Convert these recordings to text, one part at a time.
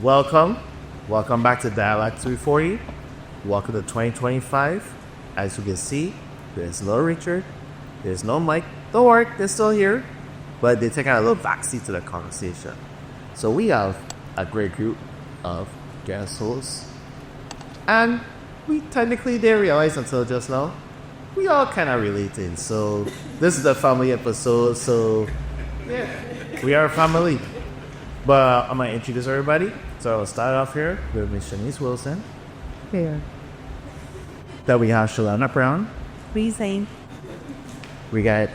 Welcome. Welcome back to Dialogue 340. Welcome to 2025. As you can see, there's no Richard, there's no Mike. Don't worry, they're still here, but they're taking a little backseat to the conversation. So we have a great group of guest hosts, and we technically didn't realize until just now, we all kind of related. So this is a family episode, so yeah, we are a family. But I'm going to introduce everybody. So I'll start off here with Miss Shanice Wilson. Here. Then we have Chalana Brown. Reason. We got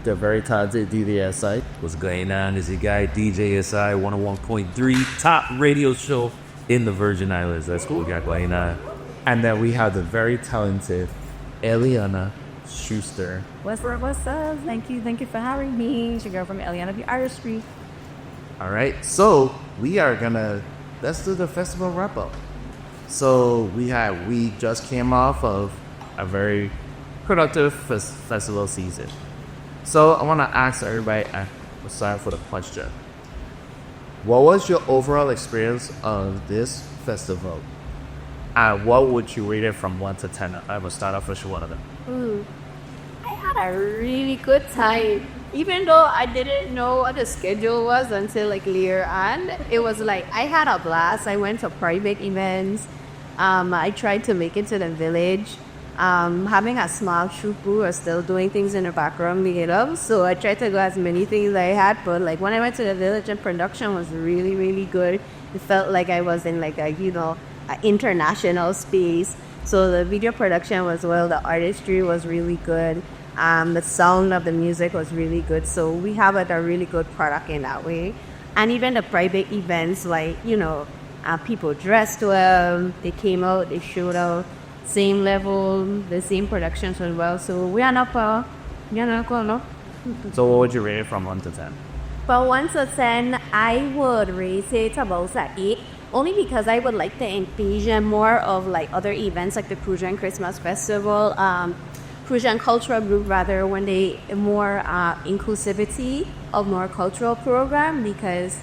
the very talented DJ Yessai. What's going on? Is your guy DJ Yessai 101.3 top radio show in the Virgin Islands. That's what we got going on. And then we have the very talented Eliana Schuster. What's up? What's up? Thank you for having me. It's your girl from Eliana the Artistry. All right, so we are gonna let's do the festival wrap up. So we just came off of a very productive festival season. So I want to ask everybody. We'll start with a question. What was your overall experience of this festival? And what would you rate it from 1 to 10? I will start off with one of them. I had a really good time. Even though I didn't know what the schedule was until like later on, it was like I had a blast. I went to private events. I tried to make it to the village. Having a small troupe who are still doing things in the background, so I tried to go as many things as I had. But like when I went to the village, and production was really, really good. It felt like I was in like an international space. So the video production was well. The artistry was really good. The sound of the music was really good. So we have a really good product in that way. And even the private events, people dressed well. They came out, they showed out. Same level, the same productions as well. So we are not poor. No? So what would you rate it from 1 to 10? For 1 to 10, I would rate it about an 8. Only because I would like to envision more of like other events like the Crucian Christmas Festival, Crucian cultural group rather, when they more inclusivity of more cultural program, because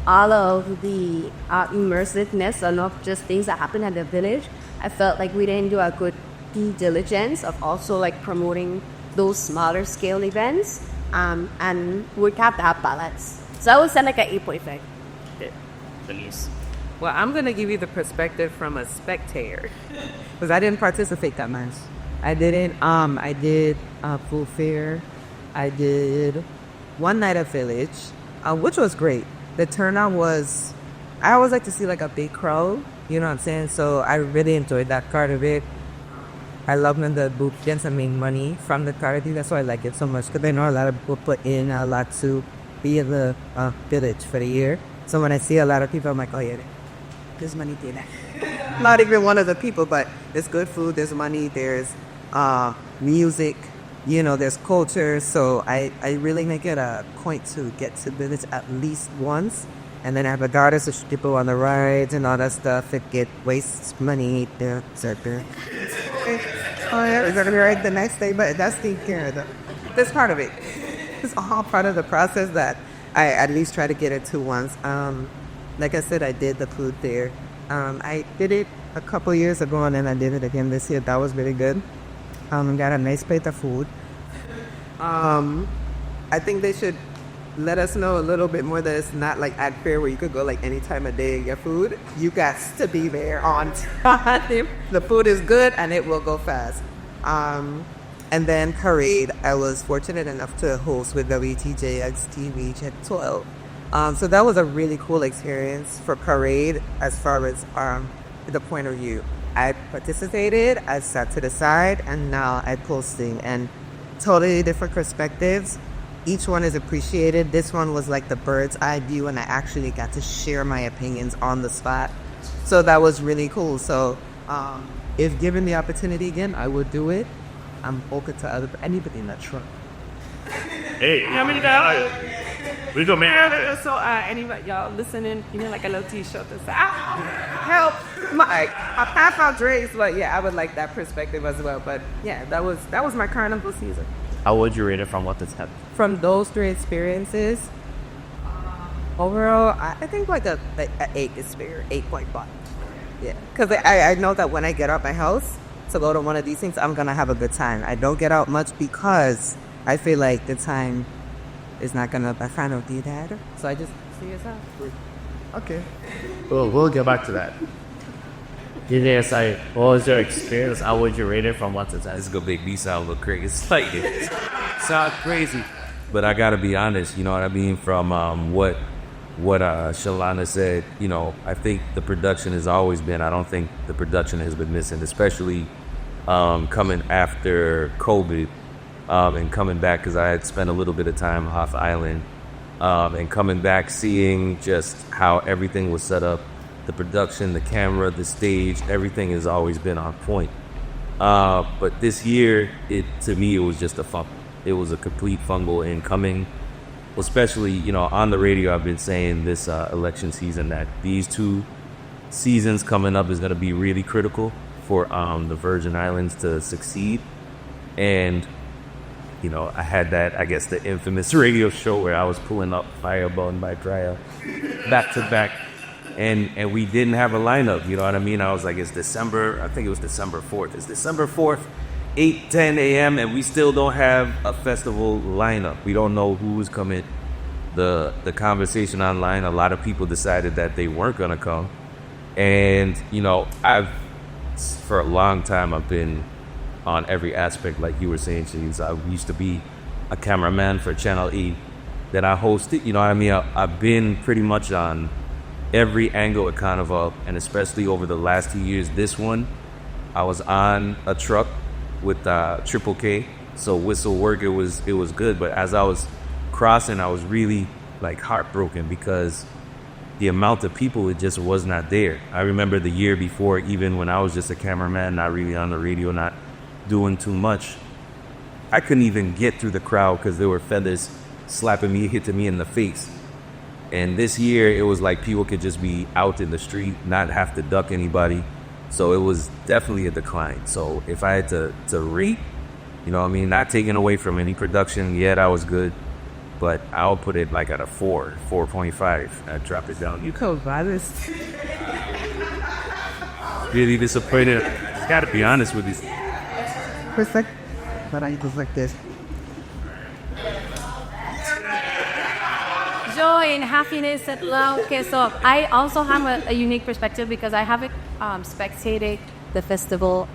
all of the immersiveness are not just things that happen at the village. I felt like we didn't do a good due diligence of also like promoting those smaller scale events, and we have to have balance. So I would send like an 8.5. Denise. Well, I'm going to give you the perspective from a spectator because I didn't participate that much. I didn't. I did full fair. I did one night at Village, which was great. The turnout was, I always like to see like a big crowd, you know what I'm saying? So I really enjoyed that part of it. I love when the booths make money from the card. I think that's why I like it so much, because I know a lot of people put in a lot to be in the village for the year. So when I see a lot of people, I'm like, oh yeah, there's money there. Not even one of the people, but there's good food, there's money, there's music, there's culture. So I really make it a point to get to village at least once, and then I have a goddess of people on the rides and all that stuff. It get wastes money there, etc. Oh yeah, it's gonna be right the next day, but that's taken care of. That's part of it. It's all part of the process that I at least try to get it to once. Like I said, I did the food there. I did it a couple years ago, and then I did it again this year. That was really good. Got a nice plate of food. I think they should let us know a little bit more that it's not like at fair where you could go like any time of day and get food. You got to be there on time. The food is good and it will go fast. And then parade, I was fortunate enough to host with WTJX TV at 12. So that was a really cool experience for parade as far as the point of view. I participated, I sat to the side, and now I'm posting, and totally different perspectives. Each one is appreciated. This one was like the bird's eye view, and I actually got to share my opinions on the spot. So that was really cool. So if given the opportunity again, I would do it. I'm open to anybody in that truck. Hey, how many guys? We go, man. So anybody, y'all listening, like a little t-shirt that says, help, Mike. I pass out drinks, but yeah, I would like that perspective as well. But yeah, that was my carnival season. How would you rate it from 1 to 10? From those 3 experiences, Overall, I think like a 8 is fair. 8.5. Yeah, because I know that when I get out my house to go to one of these things, I'm gonna have a good time. I don't get out much because I feel like the time is not gonna kind of be that. So I just see us out. Okay. Well, we'll get back to that. Yessai, what was your experience? How would you rate it from 1 to 10? This is gonna make me sound a little crazy. It's like it sound crazy, but I gotta be honest. You know what I mean? From what Chalana said, you know, I think the production has always been. I don't think the production has been missing, especially coming after COVID and coming back because I had spent a little bit of time off island and coming back, seeing just how everything was set up. The production, the camera, the stage, everything has always been on point. But this year, to me, it was just a fumble. It was a complete fumble in coming, especially, you know, on the radio. I've been saying this election season that these 2 seasons coming up is going to be really critical for the Virgin Islands to succeed. And, you know, I had that, I guess, the infamous radio show where I was pulling up Firebone by Drya back to back. And we didn't have a lineup, you know what I mean? I was like, it's December, I think it was December 4th. It's December 4th, 8:10 a.m., and we still don't have a festival lineup. We don't know who is coming. The conversation online, a lot of people decided that they weren't going to come. And, you know, for a long time, I've been on every aspect, like you were saying, Shanice. I used to be a cameraman for Channel 8 that I hosted, you know what I mean? I've been pretty much on every angle at Carnival, and especially over the last 2 years. This one, I was on a truck with Triple K, so whistle work, it was good. But as I was crossing, I was really like heartbroken because the amount of people, it just was not there. I remember the year before, even when I was just a cameraman, not really on the radio, not doing too much, I couldn't even get through the crowd because there were feathers slapping me, hitting me in the face. And this year, it was like people could just be out in the street, not have to duck anybody. So it was definitely a decline. So if I had to rate, you know what I mean, not taking away from any production, yeah, that was good. But I'll put it like at a 4.5. I drop it down. You could buy this. Really disappointed. I gotta be honest with you. For a sec, but I just like this. Joy and happiness at love. Okay, so I also have a unique perspective because I haven't spectated the festival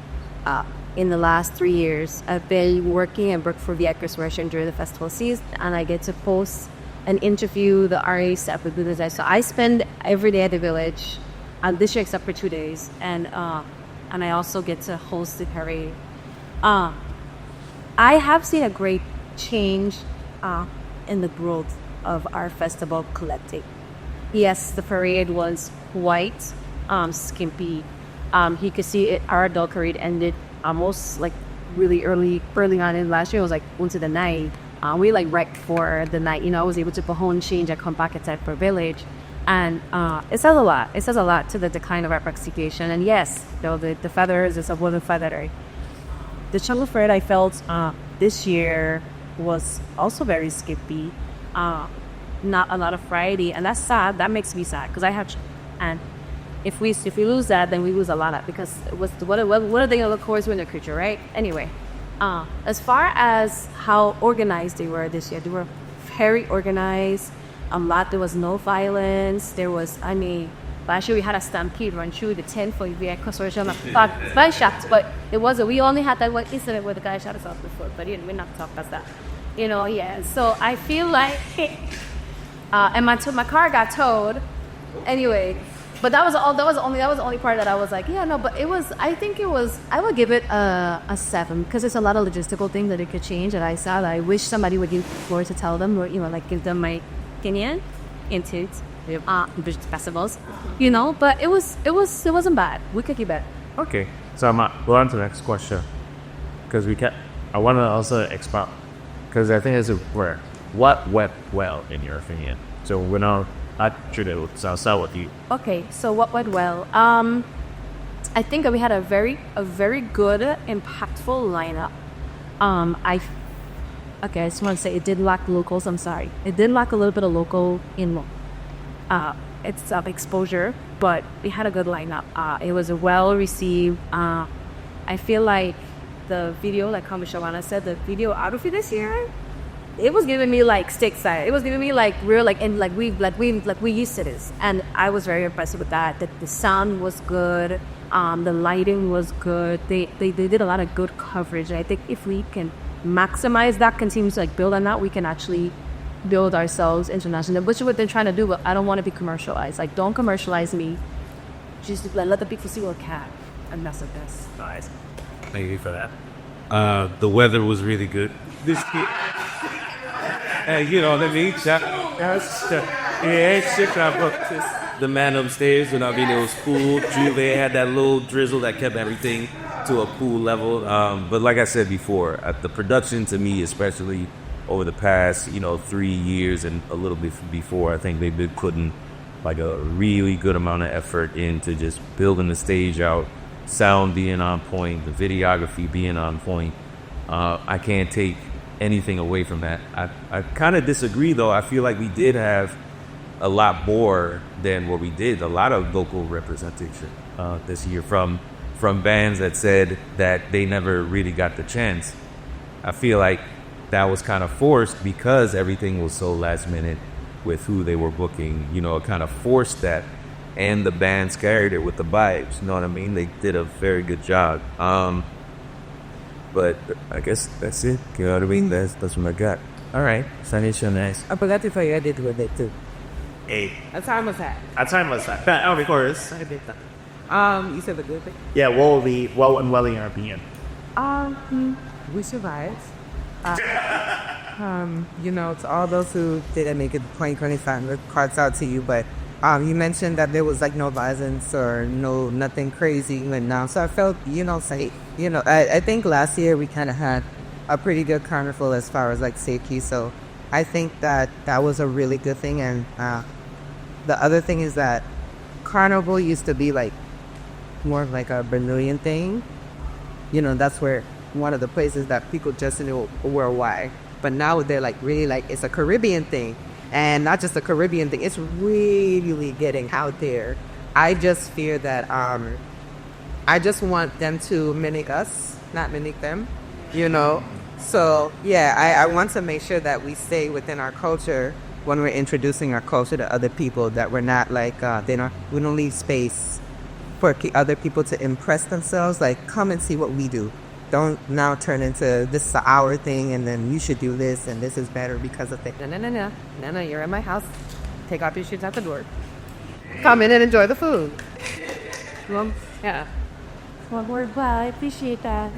in the last 3 years. I've been working and worked for the Crucian during the festival season, and I get to post and interview the RA staff with Business Eye. So I spend every day at the village, this year except for 2 days, and I also get to host the parade. I have seen a great change in the growth of our festival collective. Yes, the parade was quite skimpy. You could see it, our adult parade ended almost like really early on in last year. It was like into the night. We like wrecked for the night. You know, I was able to go home, change, and come back at time for village. And it says a lot. It says a lot to the decline of our participation. And yes, though the feathers is a wooden feather. The Jungle Parade I felt this year was also very skimpy. Not a lot of variety, and that's sad. That makes me sad because I have, and if we lose that, then we lose a lot because what are they gonna look forward to in the future, right? Anyway, as far as how organized they were this year, they were very organized. There was no violence. Last year we had a stampede run through the 10th VA Consortium. Very shocked, but it wasn't. We only had that one incident where the guy shot us off the foot, but we're not talking about that. You know, yeah. So I feel like, and my car got towed. Anyway, but that was the only part that I was like, yeah, no. But it was. I think it was. I would give it a 7 because there's a lot of logistical things that it could change that I saw. That I wish somebody would give the floor to tell them, or like give them my opinion into festivals. You know, but it wasn't bad. We could keep it. Okay, so we're on to the next question because I want to also expound. Because I think it's what went well in your opinion. So we're now attributed. So I'll start with you. Okay, so what went well? I think we had a very good, impactful lineup. I just want to say it did lack locals. I'm sorry, it did lack a little bit of local in. its exposure, but we had a good lineup. It was well received. I feel like the video, like how Chalana said, the video outfit this year, it was giving me like stick side. It was giving me like real we used to this, and I was very impressed with that. That the sound was good, the lighting was good. They did a lot of good coverage. And I think if we can maximize that, continue to like build on that, we can actually build ourselves internationally, which is what they're trying to do. But I don't want to be commercialized. Like, don't commercialize me. Just let the people see what cat, and that's the best. Nice. Thank you for that. The weather was really good. This kid, you know what I mean? The man upstairs, you know what I mean? It was cool. They had that little drizzle that kept everything to a cool level. But like I said before, the production to me, especially over the past, 3 years and a little bit before, I think they've been putting like a really good amount of effort into just building the stage out, sound being on point, the videography being on point. I can't take anything away from that. I kind of disagree, though. I feel like we did have a lot more than what we did. A lot of local representation this year from bands that said that they never really got the chance. I feel like that was kind of forced because everything was so last minute with who they were booking. It kind of forced that, and the bands carried it with the vibes. You know what I mean? They did a very good job. But I guess that's it. You know what I mean? That's what I got. All right. Shanice, nice. I forgot if I did with it too. Hey. A time was that. At time was that? Oh, of course. I did that. You said the good thing? Yeah, what went well in your opinion? We survived. To all those who didn't make it to 2025, the cards out to you. But you mentioned that there was like no violence or nothing crazy went down. So I felt, safe. I think last year we kind of had a pretty good carnival as far as like safety. So I think that was a really good thing. And the other thing is that carnival used to be like more of like a Brazilian thing. That's where one of the places that people just knew worldwide. But now they're like really like it's a Caribbean thing, and not just a Caribbean thing. It's really getting out there. I just fear that I just want them to mimic us, not mimic them. So yeah, I want to make sure that we stay within our culture when we're introducing our culture to other people. That we're not like we don't leave space for other people to impress themselves. Like, come and see what we do. Don't now turn into this is our thing and then you should do this and this is better because of that. No, you're in my house. Take off your shoes at the door. Come in and enjoy the food. Yeah. Well, I appreciate that.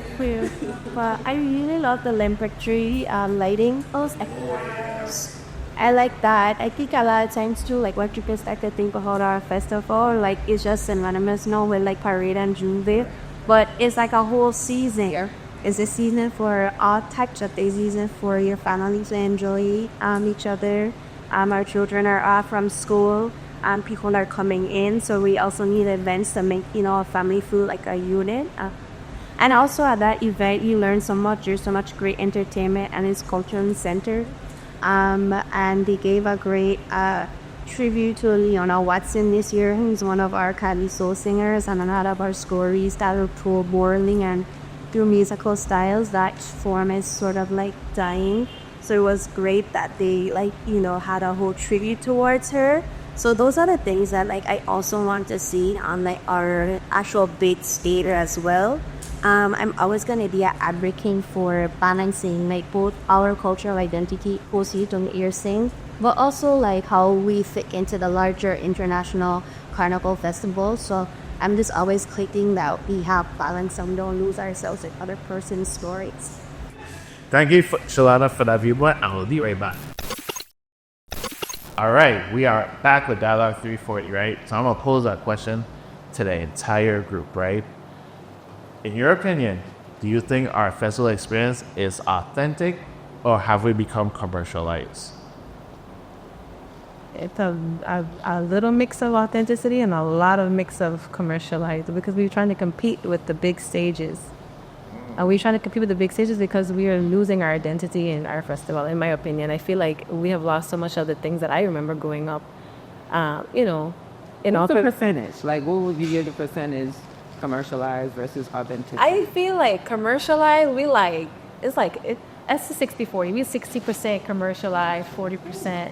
But I really love the lampric tree lighting. I like that. I think a lot of times too, like what people start to think about our festival, like it's just synonymous now with like parade and Juve. But it's like a whole season. It's a season for all types of things. Season for your families to enjoy each other. Our children are off from school. People are coming in. So we also need events to make, family food like a unit. And also at that event, you learn so much. There's so much great entertainment and it's cultural center. And they gave a great tribute to Eliana Watson this year, who's one of our Cali soul singers, and a lot of our stories that are told morally and through musical styles. That form is sort of like dying. So it was great that they had a whole tribute towards her. So those are the things that I also want to see on our actual big stage as well. I'm always going to be advocating for balancing both our cultural identity, but also how we fit into the larger international carnival festival. So I'm just always clicking that we have balance and we don't lose ourselves in other person's stories. Thank you, Chalana, for that viewpoint. I will be right back. All right, we are back with Dialogue 340, right? So I'm going to pose that question to the entire group, right? In your opinion, do you think our festival experience is authentic or have we become commercialized? It's a little mix of authenticity and a lot of mix of commercialized, because we're trying to compete with the big stages. And we're trying to compete with the big stages because we are losing our identity in our festival, in my opinion. I feel like we have lost so much of the things that I remember growing up. You know, What's the percentage? Like, what would be the percentage commercialized versus authentic? I feel like commercialized, it's a 60-40. We 60% commercialized, 40%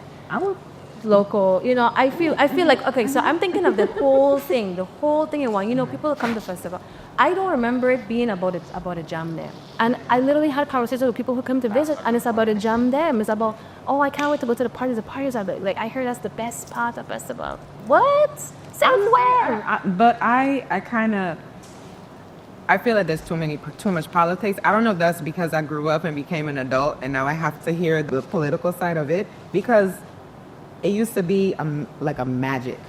local. You know, I feel like, okay, so I'm thinking of the whole thing in one. You know, people come to the festival. I don't remember it being about a jam there. And I literally had conversations with people who come to visit, and it's about a jam there. It's about, oh, I can't wait to go to the parties. The parties are like, I heard that's the best part of festival. What? Somewhere. But I feel like there's too much politics. I don't know if that's because I grew up and became an adult, and now I have to hear the political side of it, because it used to be like a magic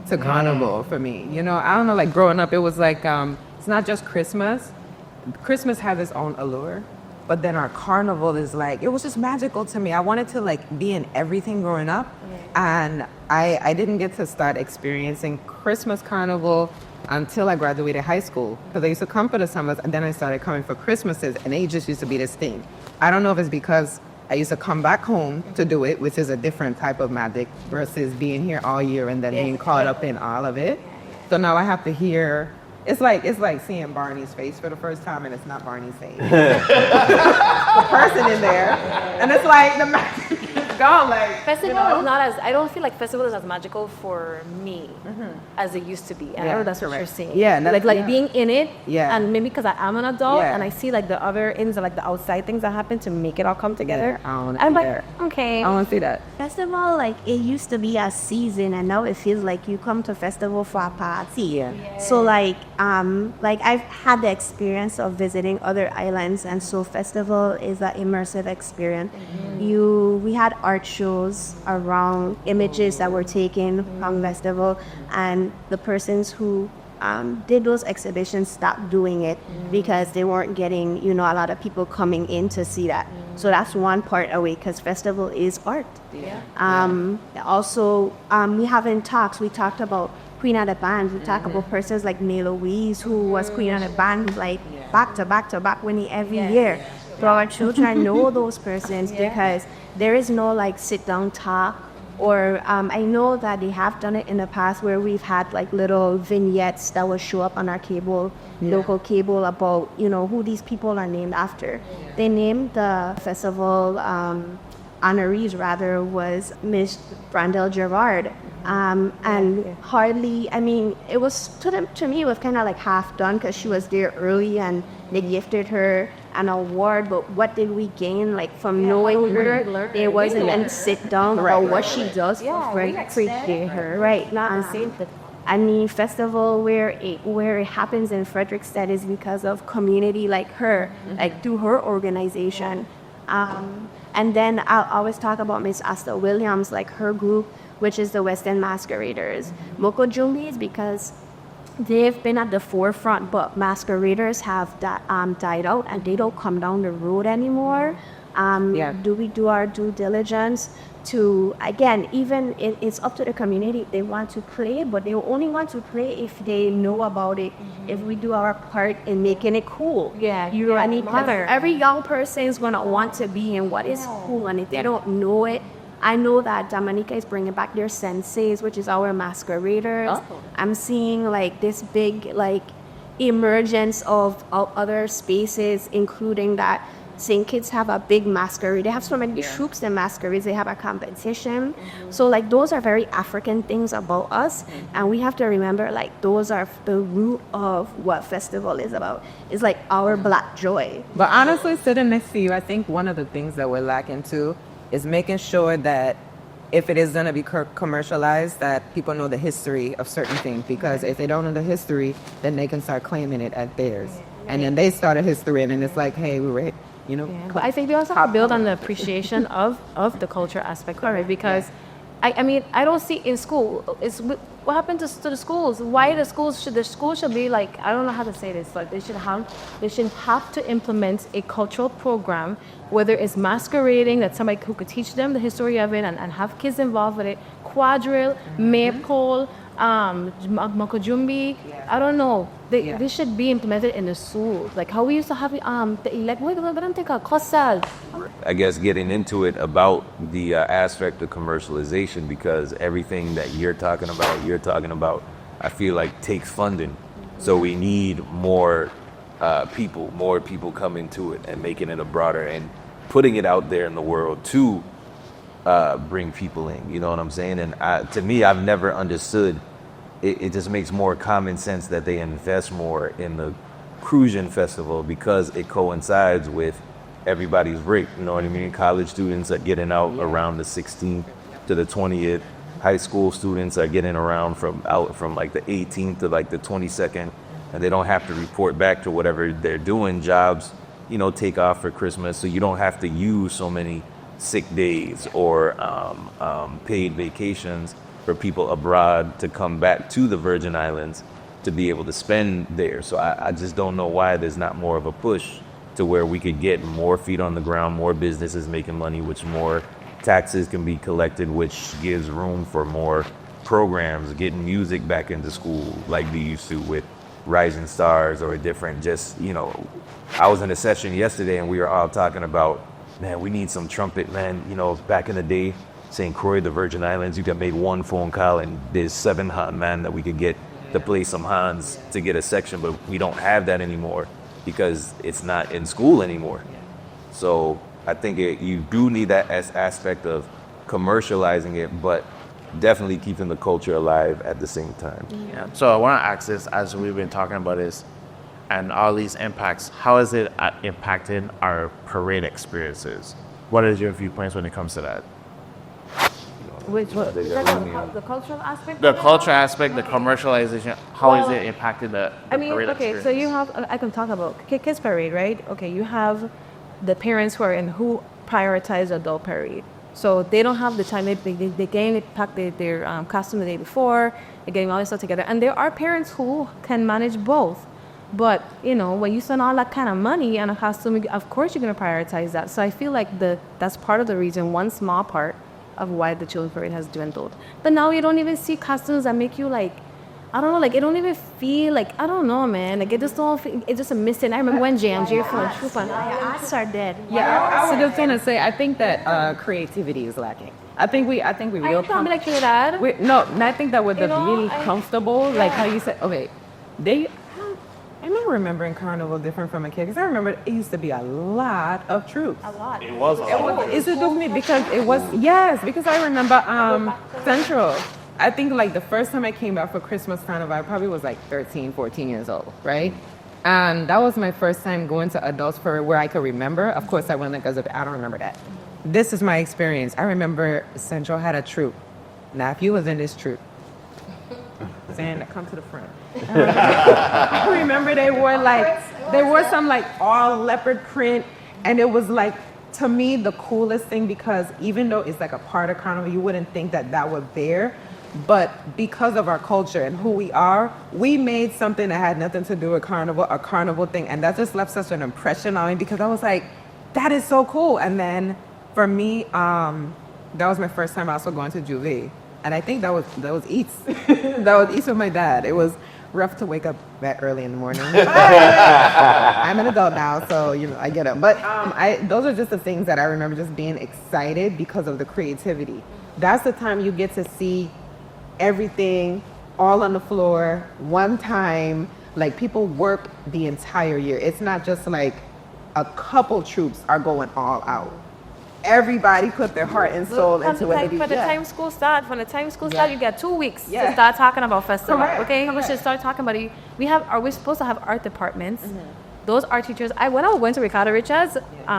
to Carnival for me. You know, I don't know, like growing up, it was like, it's not just Christmas. Christmas has its own allure, but then our Carnival is like, it was just magical to me. I wanted to like be in everything growing up, and I didn't get to start experiencing Christmas Carnival until I graduated high school, because I used to come for the summers, and then I started coming for Christmases, and it just used to be this thing. I don't know if it's because I used to come back home to do it, which is a different type of magic versus being here all year and then being caught up in all of it. So now I have to hear, it's like seeing Barney's face for the first time, and it's not Barney's face. The person in there, and it's like the magic is gone. Like, Festival is not as, I don't feel like festival is as magical for me as it used to be. And I know that's what you're saying. Yeah, like being in it. Yeah. And maybe because I am an adult and I see like the other ends of like the outside things that happen to make it all come together. I'm like, okay. I want to see that. Festival, like, it used to be a season, and now it feels like you come to festival for a party. Yeah. So like I've had the experience of visiting other islands, and so festival is an immersive experience. We had art shows around images that were taken from festival, and the persons who did those exhibitions stopped doing it because they weren't getting, a lot of people coming in to see that. So that's one part away, because festival is art. Also, we have in talks, we talked about Queen of the Band. We talk about persons like May Louise, who was Queen of the Band, like back to back to back, winning every year. So our children know those persons because there is no like sit down talk. Or I know that they have done it in the past where we've had like little vignettes that will show up on our cable, local cable, about, who these people are named after. They named the festival honorees rather was Miss Brandel Gerard. And hardly, it was, to me, it was kind of like half done because she was there early and they gifted her an award, but what did we gain from knowing her? It wasn't and sit down about what she does for free. Appreciate her, right? Festival where it happens in Frederickstead is because of community like her, like through her organization. And then I'll always talk about Miss Asta Williams, like her group, which is the West End Masqueraders. Moko Julies, because they've been at the forefront, but masqueraders have died out and they don't come down the road anymore. Do we do our due diligence to, again, even it's up to the community if they want to play, but they only want to play if they know about it, if we do our part in making it cool. Every young person is going to want to be in what is cool, and if they don't know it, I know that Dominica is bringing back their senseis, which is our masqueraders. I'm seeing this big emergence of other spaces, including that St. Kitts have a big masquerade. They have so many troops and masquerades. They have a competition. So those are very African things about us. And we have to remember those are the root of what festival is about. It's our Black joy. But honestly, sitting next to you, I think one of the things that we're lacking too is making sure that if it is going to be commercialized, that people know the history of certain things, because if they don't know the history, then they can start claiming it as theirs. And then they start a history, and then it's like, hey, we're ready, But I think we also have to build on the appreciation of the culture aspect of it, because I don't see in school, what happened to the schools? Why the schools should be I don't know how to say this, they should have to implement a cultural program, whether it's masquerading, that somebody who could teach them the history of it and have kids involved with it, quadrille, maypole, Makojumbi. I don't know. They should be implemented in the schools. Like how we used to have I guess getting into it about the aspect of commercialization, because everything that you're talking about, I feel like takes funding. So we need more people coming to it and making it a broader and putting it out there in the world to bring people in. You know what I'm saying? And to me, I've never understood. It just makes more common sense that they invest more in the Crucian Festival because it coincides with everybody's break. You know what I mean? College students are getting out around the 16th to the 20th. High school students are getting around from like the 18th to like the 22nd, and they don't have to report back to whatever they're doing. Jobs, take off for Christmas, so you don't have to use so many sick days or paid vacations for people abroad to come back to the Virgin Islands to be able to spend there. So I just don't know why there's not more of a push to where we could get more feet on the ground, more businesses making money, which more taxes can be collected, which gives room for more programs, getting music back into school like they used to with Rising Stars or a different I was in a session yesterday and we were all talking about, man, we need some trumpet, man. Back in the day, St. Croix, the Virgin Islands, you could make one phone call and there's 7 hot man that we could get to play some Hans to get a section, but we don't have that anymore because it's not in school anymore. So I think you do need that aspect of commercializing it, but definitely keeping the culture alive at the same time. Yeah. So I want to ask this, as we've been talking about this and all these impacts, how is it impacting our parade experiences? What is your viewpoints when it comes to that? The cultural aspect? The cultural aspect, the commercialization, how is it impacting the parade experience? So you have, I can talk about Kids Parade, right? Okay, you have the parents who prioritize adult parade. So they don't have the time, they can pack their costume the day before, they're getting all this stuff together. And there are parents who can manage both. But, when you spend all that kind of money on a costume, of course you're going to prioritize that. So I feel like that's part of the reason, one small part of why the Children's Parade has dwindled. But now you don't even see costumes that make you it don't even feel I don't know, man. It just don't feel, it's just a missing. I remember when JMJ for arts are dead. Yeah, so just trying to say, I think that creativity is lacking. I think we Are you telling me you're that? I think that with the really comfortable, like how you said, okay, I remember remembering Carnival different from a kid, because I remember it used to be a lot of troops. A lot. It was a lot. Is it just me? Because it was, because I remember Central. I think the first time I came back for Christmas Carnival, I probably was 13, 14 years old, right? And that was my first time going to adults for where I could remember. Of course, I went because I don't remember that. This is my experience. I remember Central had a troop. Now, if you was in this troop, saying, come to the front. I remember they wore some all leopard print, and it was to me the coolest thing, because even though it's a part of Carnival, you wouldn't think that was there. But because of our culture and who we are, we made something that had nothing to do with Carnival, a Carnival thing. And that just left such an impression on me, because I was like, that is so cool. And then for me, that was my first time also going to Juve. And I think that was Eats. That was Eats with my dad. It was rough to wake up that early in the morning. I'm an adult now, so I get it. But those are just the things that I remember, just being excited because of the creativity. That's the time you get to see everything all on the floor one time. People work the entire year. It's not just a couple troops are going all out. Everybody put their heart and soul into what they do. From the time school start, you get 2 weeks to start talking about festival. Correct. Okay, we should start talking about it. We're supposed to have art departments. Those art teachers. When I went to Ricardo Richards,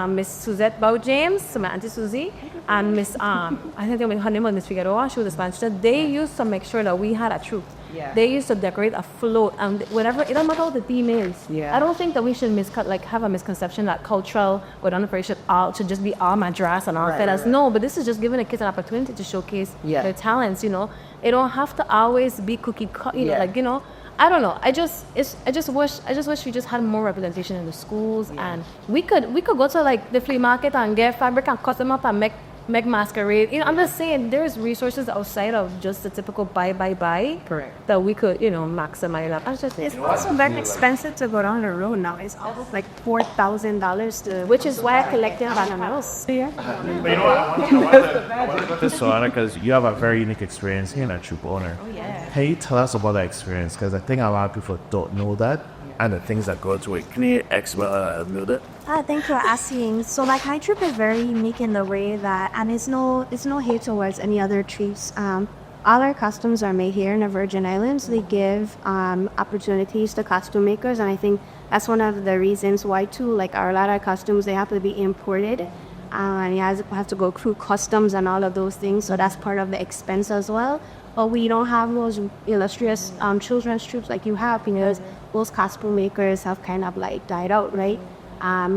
Miss Suzette Bow James, so my auntie Susie, and Miss I think her name was Miss Figueroa. She was a Spanish teacher. They used to make sure that we had a troop. Yeah. They used to decorate a float and whatever. It don't matter what the theme is. Yeah. I don't think that we should have a misconception that cultural go down the parade should just be all madras and all feathers. Right. No, but this is just giving the kids an opportunity to showcase their talents. It don't have to always be cookie cut. I don't know. I just wish we just had more representation in the schools, and we could go to the flea market and get fabric and cut them up and make make masquerade. I'm just saying there's resources outside of just the typical buy. Correct. That we could, maximize that. That's just It's also very expensive to go down the road now. It's almost like $4,000 to, which is why I collected animals. Yeah. But you know what? I want this one because you have a very unique experience being a troop owner. Oh yeah. Can you tell us about that experience? Because I think a lot of people don't know that and the things that go to it. Can you explain a little bit? Thanks for asking. So like my troop is very unique in the way that, and it's no hate towards any other troops. All our costumes are made here in the Virgin Islands. They give opportunities to costume makers, and I think that's one of the reasons why too. Like a lot of costumes, they have to be imported, and you have to go through customs and all of those things. So that's part of the expense as well. But we don't have those illustrious children's troops like you have, because those costume makers have kind of like died out, right?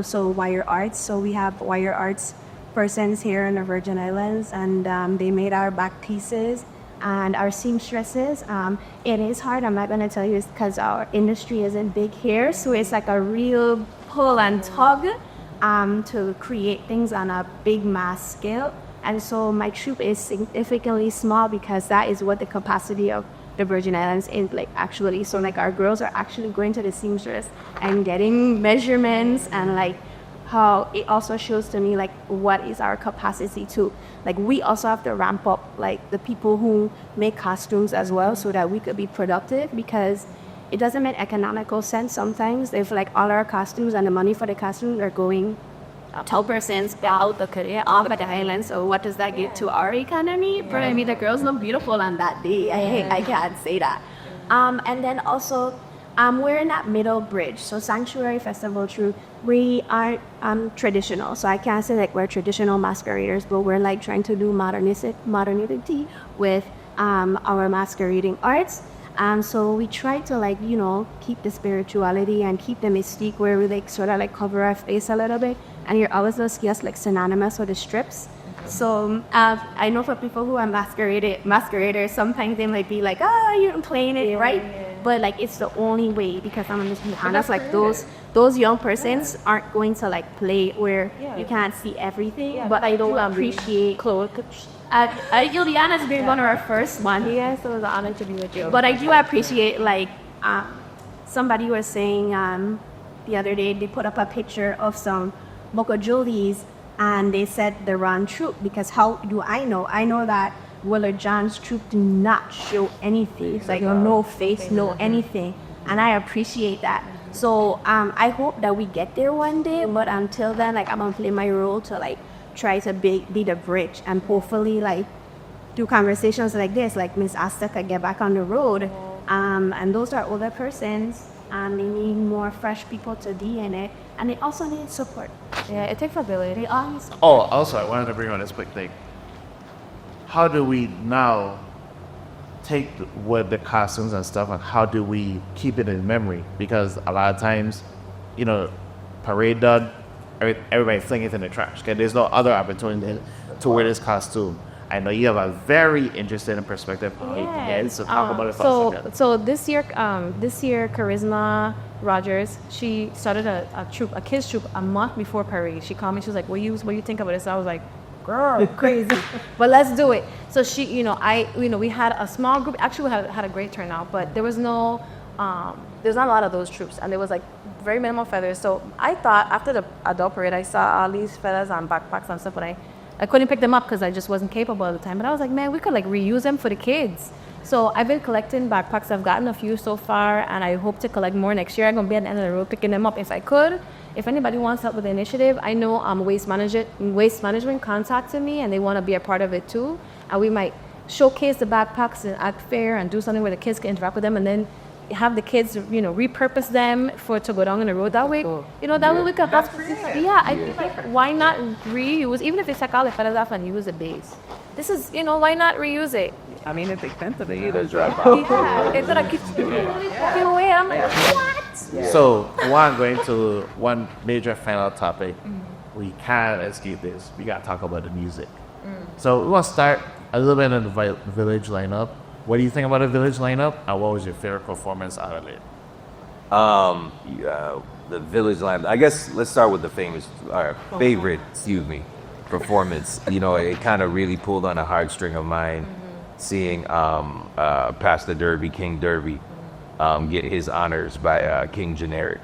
So wire arts. So we have wire arts persons here in the Virgin Islands, and they made our back pieces and our seamstresses. It is hard. I'm not going to tell you, it's because our industry isn't big here. So it's like a real pull and tug to create things on a big mass scale. And so my troop is significantly small because that is what the capacity of the Virgin Islands is like actually. So like our girls are actually going to the seamstress and getting measurements, and like how it also shows to me like what is our capacity too. Like we also have to ramp up like the people who make costumes as well, so that we could be productive, because it doesn't make economical sense sometimes if like all our costumes and the money for the costumes are going 12% out the career off at the island. So what does that give to our economy? But I mean, the girls look beautiful on that day. I can't say that. And then also, we're in that middle bridge. So Sanctuary Festival Troop, we are traditional. So I can't say like we're traditional masqueraders, but we're like trying to do modernity with our masquerading arts. So we try to like, keep the spirituality and keep the mystique where we like sort of like cover our face a little bit. And you're always going to see us like synonymous with the strips. So I know for people who are masqueraders, sometimes they might be like, you're playing it, right? But like it's the only way, because I'm going to be honest, like those young persons aren't going to like play where you can't see everything. But I don't appreciate Chloe. Eliana's been one of our first one. Yes, it was an honor to be with you. But I do appreciate like somebody was saying the other day, they put up a picture of some Boca Julies, and they said the wrong troop, because how do I know? I know that Willard John's troop do not show anything. It's like no face, no anything. And I appreciate that. So I hope that we get there one day, but until then, like I'm gonna play my role to like try to be the bridge, and hopefully like do conversations like this, like Miss Asta could get back on the road. And those are older persons, and they need more fresh people to be in it, and they also need support. Yeah, it takes ability. Also, I wanted to bring on this quick thing. How do we now take with the costumes and stuff, and how do we keep it in memory? Because a lot of times, parade done, everybody fling it in the trash. Okay, there's no other opportunity to wear this costume. I know you have a very interesting perspective. Yes. So talk about it. So this year, Charisma Rogers, she started a kids troop a month before parade. She called me. She was like, "What do you think about this?" I was like, "Girl, crazy," but let's do it. So she, we had a small group. Actually, we had a great turnout, but there was no, there's not a lot of those troops, and there was like very minimal feathers. So I thought after the adult parade, I saw all these feathers on backpacks and stuff, but I couldn't pick them up because I just wasn't capable at the time. But I was like, man, we could like reuse them for the kids. So I've been collecting backpacks. I've gotten a few so far, and I hope to collect more next year. I'm gonna be at the end of the road picking them up if I could. If anybody wants help with the initiative, I know Waste Management contacted me, and they want to be a part of it too. And we might showcase the backpacks and act fair and do something where the kids can interact with them, and then have the kids, repurpose them to go down on the road. That way, that way we could have. I think why not reuse? Even if they take all the feathers off and use the base. This is, why not reuse it? I mean, it's expensive to use. It's gonna keep walking away. I'm like, what? Yeah. So, going to one major final topic. We can't escape this. We gotta talk about the music. So we want to start a little bit on the village lineup. What do you think about the village lineup, and what was your favorite performance out of it? The village lineup. I guess let's start with the favorite. performance. You know, it kind of really pulled on a heartstring of mine, seeing Pastor Derby, King Derby, get his honors by King Generic,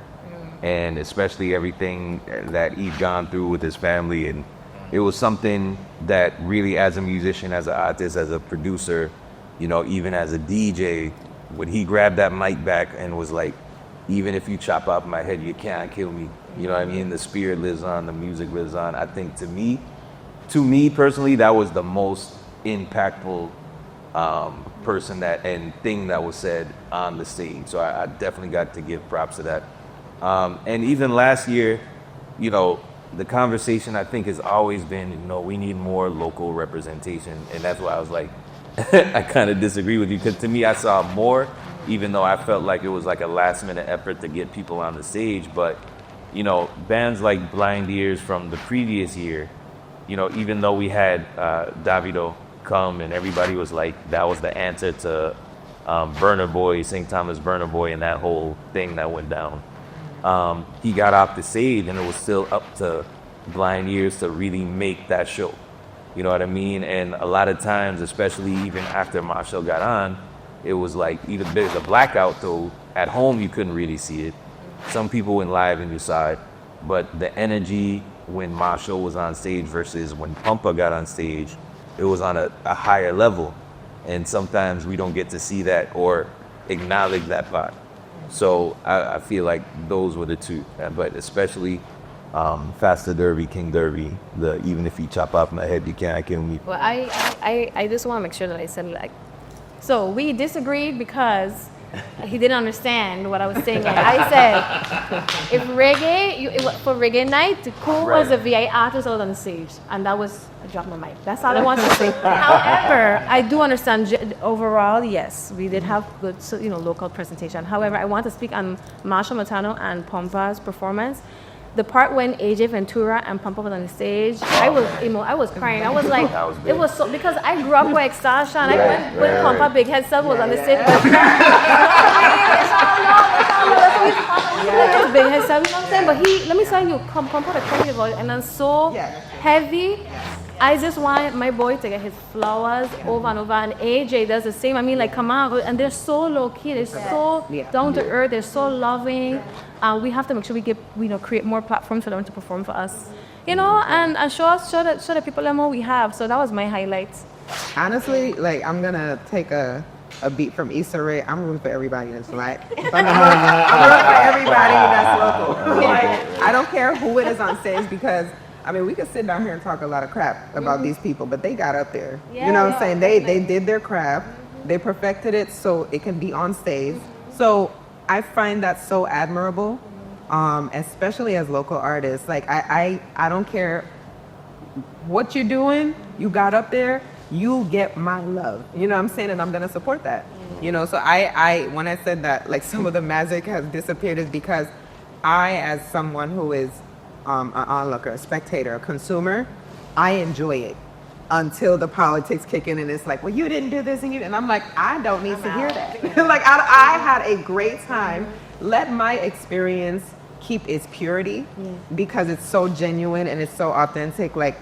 and especially everything that he'd gone through with his family. And it was something that really, as a musician, as an artist, as a producer, you know, even as a DJ, when he grabbed that mic back and was like, even if you chop off my head, you can't kill me. You know what I mean? The spirit lives on, the music lives on. I think to me personally, that was the most impactful person and thing that was said on the stage. So I definitely got to give props to that. And even last year, you know, the conversation I think has always been, you know, we need more local representation. And that's why I was like, I kind of disagree with you, because to me, I saw more, even though I felt like it was like a last minute effort to get people on the stage. But, you know, bands like Blind Ears from the previous year, you know, even though we had Davido come and everybody was like, that was the answer to Burna Boy, St. Thomas Burna Boy, and that whole thing that went down. He got off the stage and it was still up to Blind Ears to really make that show. You know what I mean? And a lot of times, especially even after Marshall got on, it was like either there's a blackout, though at home you couldn't really see it. Some people went live and you saw it, but the energy when Marshall was on stage versus when Pumpa got on stage, it was on a higher level. And sometimes we don't get to see that or acknowledge that part. So I feel like those were the two, but especially Faster Derby, King Derby, even if you chop off my head, you can't kill me. Well, I just want to make sure that I said like, so we disagreed because he didn't understand what I was saying. Like I said, if for reggae night, Cool was a VI artist out on the stage, and that was I dropped my mic. That's all I want to say. However, I do understand overall. Yes, we did have good, local presentation. However, I want to speak on Marshall Montano and Pompa's performance. The part when AJ Ventura and Pumpa was on the stage, I was crying. I was like, it was so, because I grew up with Extasha, and when Pumpa Big Head Sub was on the stage, Big Head Sub, you know what I'm saying? But let me tell you, Pumpa the crazy voice, and then so heavy. I just want my boy to get his flowers over and over, and AJ does the same. I mean, like, come on, and they're so low key, they're so down to earth, they're so loving. We have to make sure we create more platforms for them to perform for us, and show the people what we have. So that was my highlights. Honestly, like, I'm gonna take a beat from Issa Rae. I'm rooting for everybody that's like, I'm rooting for everybody that's local. Like, I don't care who it is on stage, because I mean, we could sit down here and talk a lot of crap about these people, but they got up there. You know what I'm saying? They did their craft. They perfected it so it can be on stage. So I find that so admirable, especially as local artists. Like, I don't care what you're doing. You got up there, you get my love. You know what I'm saying? And I'm going to support that. So I when I said that, like, some of the magic has disappeared, is because I, as someone who is an onlooker, a spectator, a consumer, I enjoy it until the politics kick in and it's like, well, you didn't do this, and I'm like, I don't need to hear that. Like, I had a great time. Let my experience keep its purity, because it's so genuine and it's so authentic. Like,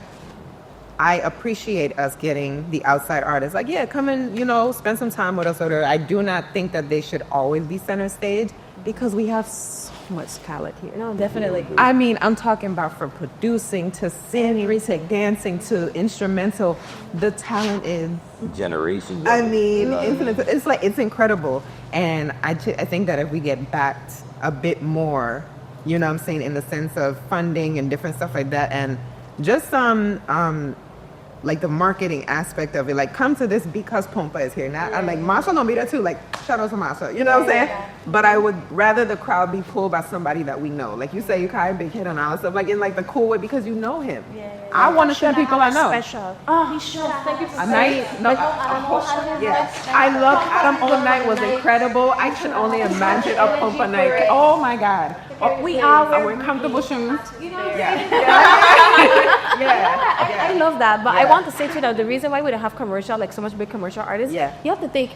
I appreciate us getting the outside artists. Like, come and, spend some time with us. I do not think that they should always be center stage, because we have so much talent here. No, definitely. I mean, I'm talking about from producing to singing, dancing to instrumental. The talent is generation. I mean, infinite. It's incredible. And I think that if we get backed a bit more, you know what I'm saying, in the sense of funding and different stuff like that, and just like the marketing aspect of it, like, come to this because Pompa is here. Now, I'm like, Marshall don't be there too. Like, shout out to Marshall. You know what I'm saying? Yeah. But I would rather the crowd be pulled by somebody that we know. Like you say, you kind of big hit and all that stuff, like in like the cool way, because you know him. I want to show people I know. Special. Oh, he should. Thank you for a night. No, I love Adam all night was incredible. I can only imagine a Pompa night. Oh my God. We are wearing comfortable shoes. I love that, but I want to say too that the reason why we don't have commercial, like so much big commercial artists, you have to think,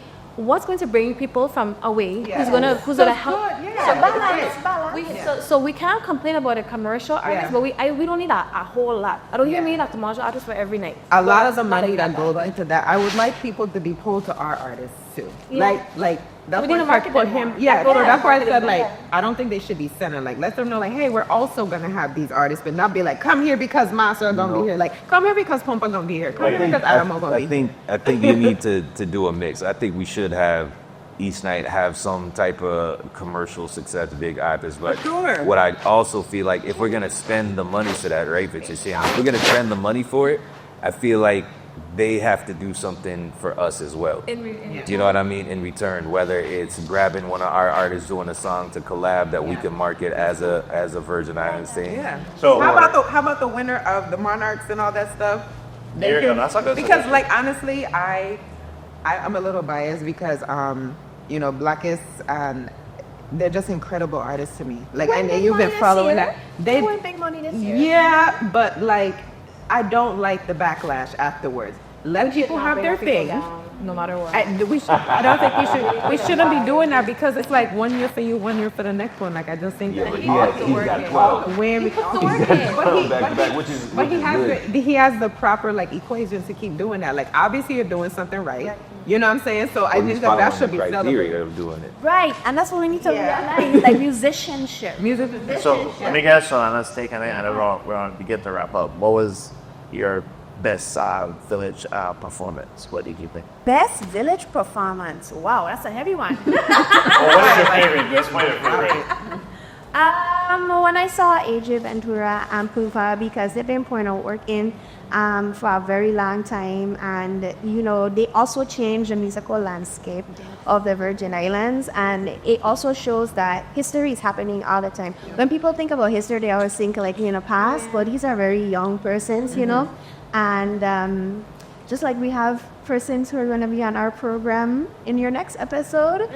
what's going to bring people from away? Yeah. Who's gonna help? Good, yeah. So Balance. so we can't complain about a commercial artist, but we don't need a whole lot. I don't even need a commercial artist for every night. A lot of the money that goes into that, I would like people to be pulled to our artists too. Yeah. Like that's We need why to I market put them him. more. Yeah, Yeah. so that's why I said like Yeah. I don't think they should be centered. Like let them know like, hey, we're also gonna have these artists, but not be like, come here because Master are gonna be here. Like come here because Pumpa gonna be here. Come here because Adamo gonna be here. I think you need to do a mix. I think we should have each night have some type of commercial success, big artists. But Sure. what I also feel like if we're gonna spend the money for that, right, Patricia? If we're gonna spend the money for it, I feel like they have to do something for us as well. Do you know what I mean? In return, whether it's grabbing one of our artists doing a song to collab that we can market as a Virgin Islands thing. Yeah. So- how about the winner of the Monarchs and all that stuff? There you go. That's a good Because suggestion. like honestly, I'm a little biased because Blackists and they're just incredible artists to me. Like I know you've been following that. They won big money this year. Yeah, but like I don't like the backlash afterwards. Let people have their thing. No matter what. I don't think we shouldn't be doing that because it's like 1 year for you, 1 year for the next one. Like I just think Yeah, that but he's got 12. when we puts the work in. Back to back, which is good. he has the proper like equations to keep doing that. Like obviously you're doing something right. You know what I'm saying? So I Or he's think that following should the be criteria celebrated. of doing it. Right, and that's what we need to realize, like musicianship. Music. So let me get Shalana's take on it, and then we're on begin to wrap up. What was your best village performance? What did you think? Best village performance. Wow, that's a heavy one. What is your favorite? That's my favorite. When I saw AJ Ventura and Pufa, because they've been putting out work in for a very long time, and they also changed the musical landscape of the Virgin Islands, and it also shows that history is happening all the time. When people think about history, they always think like in the past, but these are very young persons, and just like we have persons who are going to be on our program in your next episode,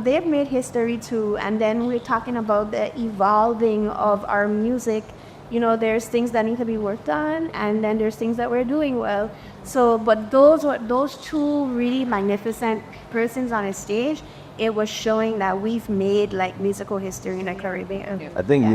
they've made history too. And then we're talking about the evolving of our music. There's things that need to be worked on, and then there's things that we're doing well. So, but those two really magnificent persons on a stage. It was showing that we've made like musical history in the Caribbean. I think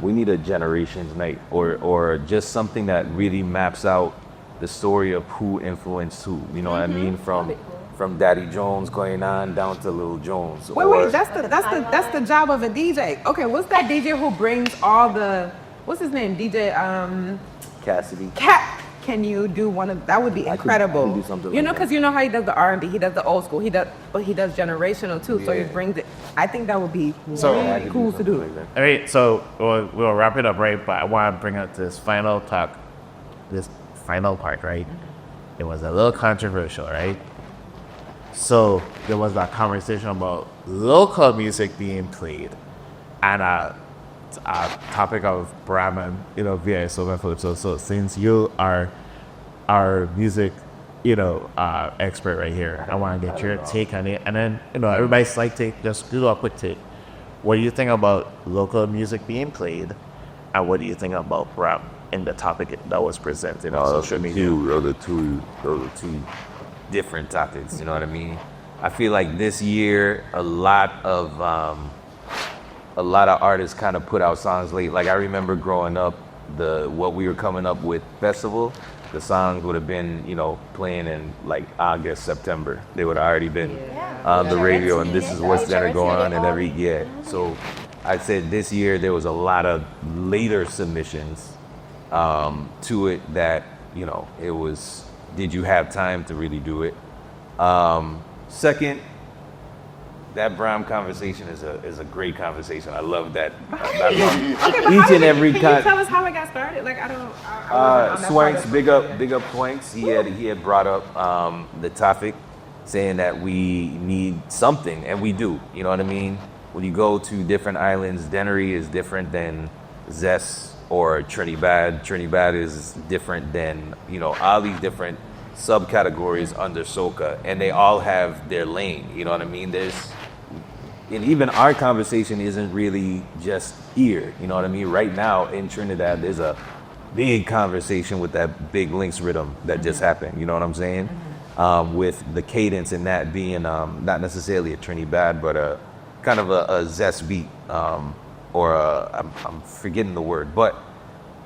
we need a generations night or just something that really maps out the story of who influenced who. You know what I mean? From Daddy Jones going on down to Lil Jones. Wait, that's the job of a DJ. Okay, what's that DJ who brings all the what's his name? DJ Cassidy. Can you do one of that? Would be incredible. I can do something like because that. how he does the R&B, he does the old school, but he does generational too. So he Yeah. brings it. I think that would be So- I really can cool to something do. like that. All right, so we'll wrap it up, right? But I want to bring up this final talk, this final part, right? It was a little controversial, right? So there was that conversation about local music being played, and a topic of Brahman, via Soben Phillips. So since you are our music, expert right here, I want to get your take on it, and then everybody's slight take. Just do a quick take. What do you think about local music being played, and what do you think about rap in the topic that was presented on social media? Those are two different topics. You know what I mean? I feel like this year a lot of artists kind of put out songs late. Like I remember growing up, what we were coming up with festival, the songs would have been playing in like August, September. They would have already been on the radio, and this is what's gonna go on and every So I'd say this year there was a lot of later submissions to it that it was. Did you have time to really do it? Second, that Brahm conversation is a great conversation. I love that. Each and every Can you tell us how it got started? Like I don't. I wasn't on that part Swanks, of it. big up Points. He had brought up the topic, saying that we need something, and we do. You know what I mean? When you go to different islands, Dennery is different than Zest or Trinidad. Trinidad is different than all these different subcategories under soca, and they all have their lane. You know what I mean? And even our conversation isn't really just here. You know what I mean? Right now in Trinidad, there's a big conversation with that big links rhythm that just happened. You know what I'm saying? with the cadence and that being not necessarily a Trinidad, but a kind of a zest beat, or I'm forgetting the word, but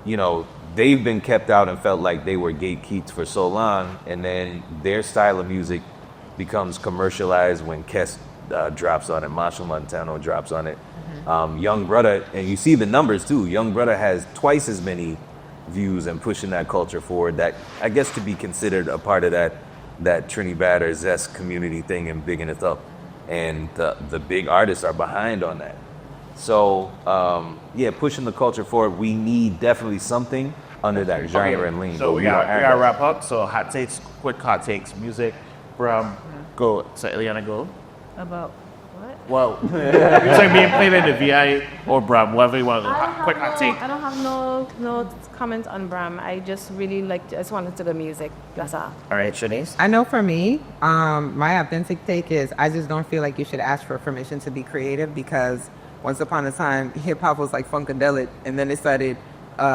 you know, they've been kept out and felt like they were gatekeepers for so long, and then their style of music becomes commercialized when Kes drops on it, Marshall Montano drops on it. Young Brother, and you see the numbers too, Young Brother has twice as many views and pushing that culture forward, that I guess to be considered a part of that Trinidad or Zest community thing and bigging it up. And the big artists are behind on that. So, pushing the culture forward, we need definitely something under that genre and lean. So we gotta wrap up. So hot takes, quick hot takes, music from go. So Eliana, go. About what? Well, it's like being played in the VI or Bram, whatever you want. Quick hot take. I don't have no comments on Bram. I just really I just wanted to the music. That's all. All right, Shanice. I know for me, my authentic take is I just don't feel like you should ask for permission to be creative, because once upon a time, hip hop was like funkadelic, and then it started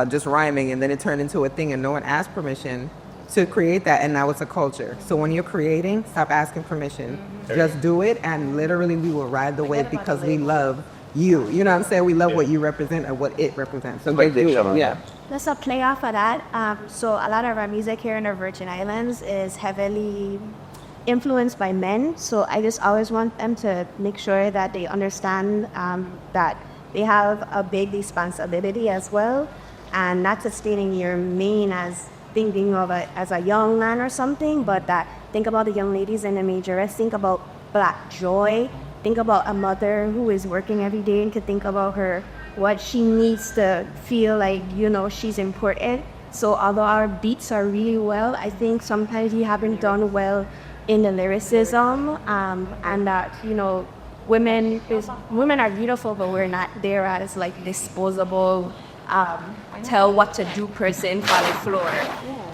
just rhyming, and then it turned into a thing, and no one asked permission to create that, and now it's a culture. So when you're creating, stop asking permission. Just do it, and literally we will ride the wave because we love you. You know what I'm saying? We love what you represent and what it represents. So go do it. Yeah. Let's play off of that. So a lot of our music here in the Virgin Islands is heavily influenced by men. So I just always want them to make sure that they understand that they have a big responsibility as well, and not just stating your main as thinking of it as a young man or something, but that think about the young ladies in the majoress, think about Black joy, think about a mother who is working every day and could think about her, what she needs to feel like, you know, she's important. So although our beats are really well, I think sometimes we haven't done well in the lyricism, and that, you know, women are beautiful, but we're not there as like disposable tell what to do person for the floor.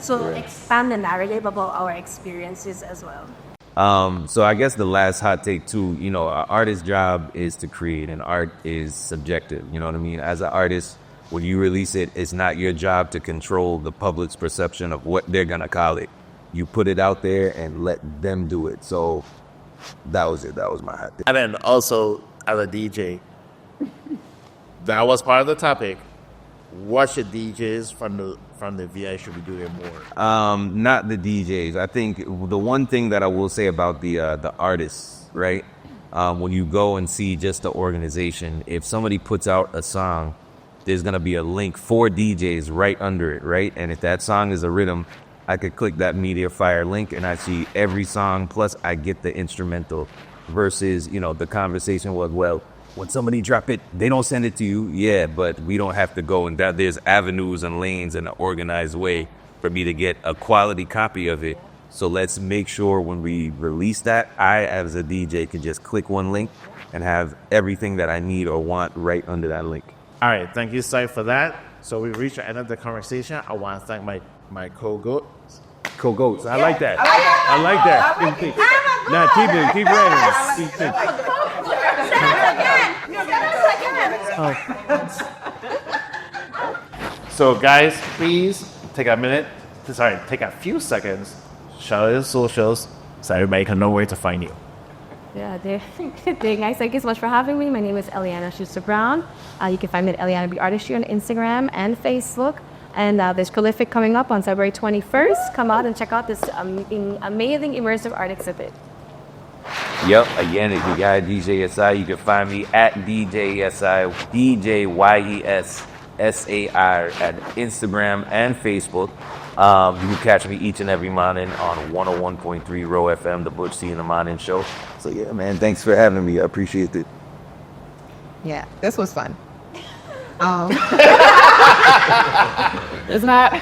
So expand the narrative about our experiences as well. So I guess the last hot take too, you know, an artist's job is to create, and art is subjective. You know what I mean? As an artist, when you release it, it's not your job to control the public's perception of what they're gonna call it. You put it out there and let them do it. So that was it. That was my hot take. And then also as a DJ, that was part of the topic. What should DJs from the VI should be doing more? Not the DJs. I think the one thing that I will say about the artists, right? When you go and see just the organization, if somebody puts out a song, there's gonna be a link for DJs right under it, right? And if that song is a rhythm, I could click that Mediafire link and I see every song, plus I get the instrumental. Versus, you know, the conversation was, well, when somebody drop it, they don't send it to you. Yeah, but we don't have to go, and that there's avenues and lanes in an organized way for me to get a quality copy of it. So let's make sure when we release that, I, as a DJ, can just click one link and have everything that I need or want right under that link. All right, thank you, Sai, for that. So we reached the end of the conversation. I want to thank my co-goats. Co-goats. I like that. I like that. Now keep writing. So guys, please take a few seconds, shout out your socials so everybody can know where to find you. Yeah, they're nice. Thank you so much for having me. My name is Eliana Schuster-Brown. You can find me at Eliana B Artistry on Instagram and Facebook. And there's Prolific coming up on February 21st. Come out and check out this amazing immersive art exhibit. Yep, again, if you got DJ Yessai, you can find me at DJ Yessai, DJYESSAR at Instagram and Facebook. You can catch me each and every morning on 101.3 Row FM, the Butch C in the Morning Show. So yeah, man, thanks for having me. I appreciate it. Yeah, this was fun. It's not,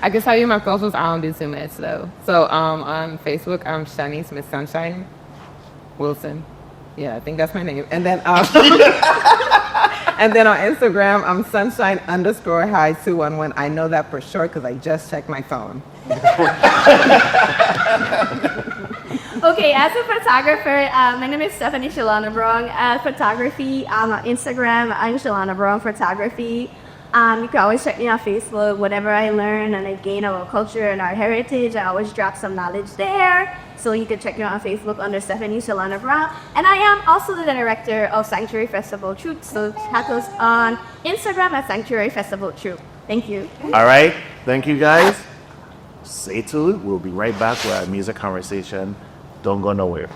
I can tell you my socials, I don't do too much though. So on Facebook, I'm Shanice Miss Sunshine Wilson. Yeah, I think that's my name. And then and then on Instagram, I'm sunshine_high211. I know that for sure because I just checked my phone. Okay, as a photographer, my name is Stephanie Chalana Brown. Photography on Instagram, I'm Chalana Brown Photography. You can always check me on Facebook. Whatever I learn and I gain our culture and our heritage, I always drop some knowledge there. So you can check me out on Facebook under Stephanie Chalana Brown. And I am also the director of Sanctuary Festival Troop. So check us on Instagram at Sanctuary Festival Troop. Thank you. All right. Thank you, guys. Stay tuned. We'll be right back with our music conversation. Don't go nowhere.